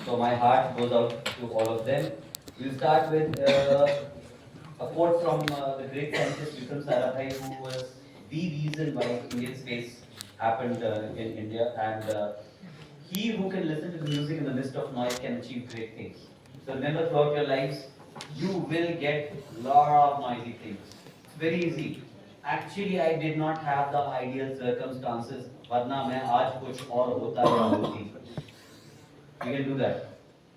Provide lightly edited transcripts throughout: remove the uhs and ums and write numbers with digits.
So my heart goes out to all of them. We'll start with a quote from the great scientist Vikram Sarabhai, who was the reason why Indian space happened in India. And he who can listen to the music in the midst of noise can achieve great things. So remember, throughout your lives, you will get lot of noisy things. It's very easy. Actually, I did not have the ideal circumstances, वरना मैं आज कुछ और होता या होती. You can do that.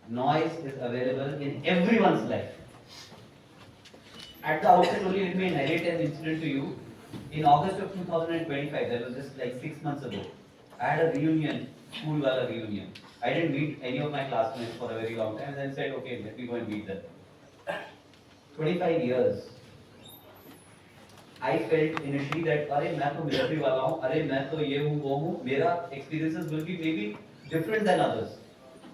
Noise is available in everyone's life. At the outset, only let me narrate an incident to you. In August of 2025, that was just like 6 months ago, I had a reunion, school wala reunion. I didn't meet any of my classmates for a very long time, and then said, okay, let me go and meet them. 25 years. I felt initially that, अरे मैं तो military वाला हूँ, अरे मैं तो ये हूँ वो हूँ, मेरा experiences will be maybe different than others.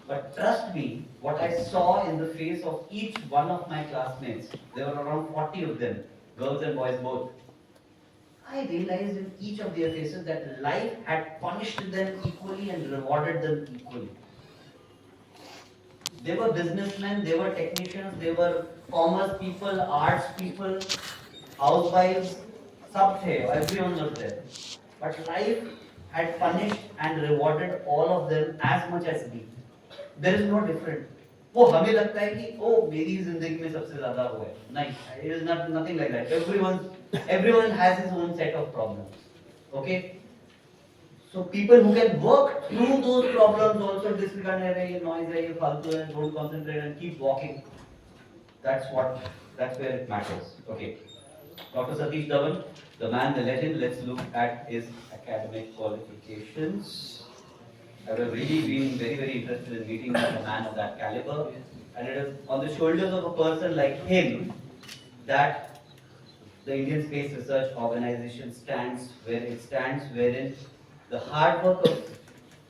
But trust me, what I saw in the face of each one of my classmates, there were around 40 of them, girls and boys both. I realized in each of their faces that life had punished them equally and rewarded them equally. They were businessmen, they were technicians, they were commerce people, arts people, housewives, sab the, everyone was there. But life had punished and rewarded all of them as much as me. There is no different. वो हमें लगता है कि ओ मेरी जिंदगी में सबसे ज्यादा वो है नहीं, it is not nothing like that. Everyone has his own set of problems. Okay, so people who can work through those problems also disregard ये noise है, ये फालतू है, don't concentrate and keep walking. That's where it matters. Okay, Dr. Satish Dhawan, the man, the legend. Let's look at his academic qualifications. I would have really been very, very interested in meeting a man of that caliber. And it is on the shoulders of a person like him that the Indian Space Research Organization stands where it stands, wherein the hard work of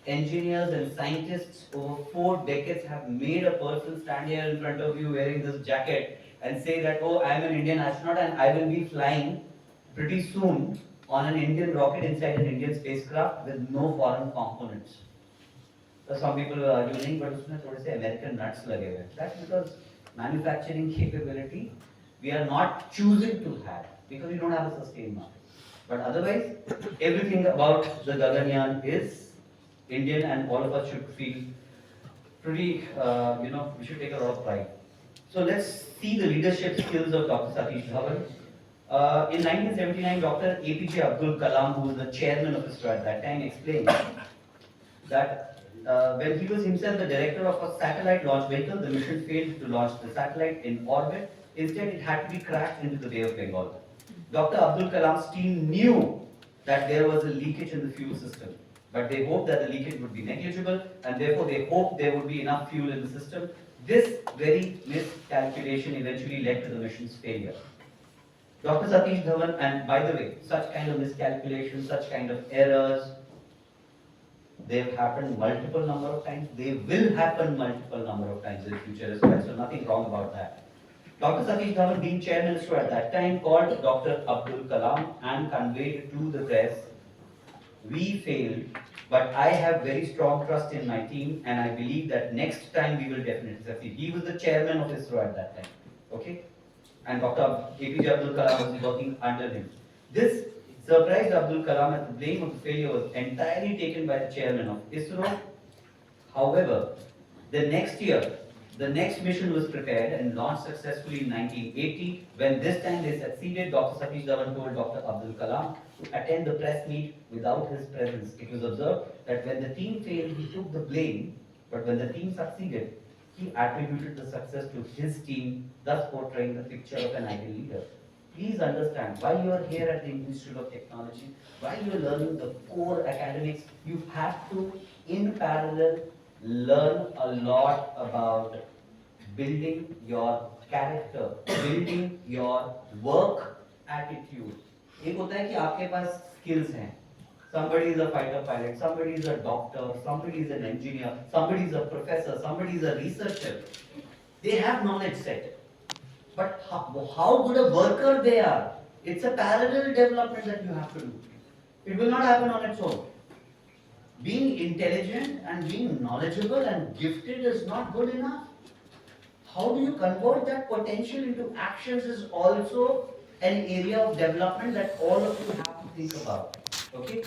engineers and scientists over 4 decades have made a person stand here in front of you wearing this jacket and say that, oh, I am an Indian astronaut and I will be flying pretty soon on an Indian rocket inside an Indian spacecraft with no foreign components. So some people were arguing, but उसमें थोड़े से American nuts लगे हुए. That's because manufacturing capability we are not choosing to have because we don't have a sustained market. But otherwise, everything about the Gaganyaan is Indian, and all of us should feel pretty, we should take a lot of pride. So let's see the leadership skills of Dr. Satish Dhawan. In 1979, Dr. APJ Abdul Kalam, who was the chairman of ISRO at that time, explained that when he was himself the director of a satellite launch vehicle, the mission failed to launch the satellite in orbit. Instead, it had to be crashed into the Bay of Bengal. Dr. Abdul Kalam's team knew that there was a leakage in the fuel system, but they hoped that the leakage would be negligible, and therefore they hoped there would be enough fuel in the system. This very miscalculation eventually led to the mission's failure. Dr. Satish Dhawan, and by the way, such kind of miscalculations, such kind of errors, they've happened multiple number of times. They will happen multiple number of times in the future as well. So nothing wrong about that. Dr. Satish Dhawan, being chairman at that time, called Dr. Abdul Kalam and conveyed to the press, we failed, but I have very strong trust in my team, and I believe that next time we will definitely succeed. He was the chairman of ISRO at that time. Okay? And Dr. APJ Abdul Kalam was working under him. This surprised Abdul Kalam, as the blame of the failure was entirely taken by the chairman of ISRO. However, the next year, the next mission was prepared and launched successfully in 1980. When this time they succeeded, Dr. Satish Dhawan told Dr. Abdul Kalam to attend the press meet without his presence. It was observed that when the team failed, he took the blame, but when the team succeeded, he attributed the success to his team, thus portraying the picture of an ideal leader. Please understand, while you are here at the Institute of Technology, while you are learning the core academics, you have to, in parallel, learn a lot about building your character, building your work attitude. एक होता है कि आपके पास skills हैं. Somebody is a fighter pilot, somebody is a doctor, somebody is an engineer, somebody is a professor, somebody is a researcher. They have knowledge set. But how good a worker they are, it's a parallel development that you have to do. It will not happen on its own. being intelligent and being knowledgeable and gifted is not good enough. How do you convert that potential into actions is also an area of development that all of you have to think about. Okay?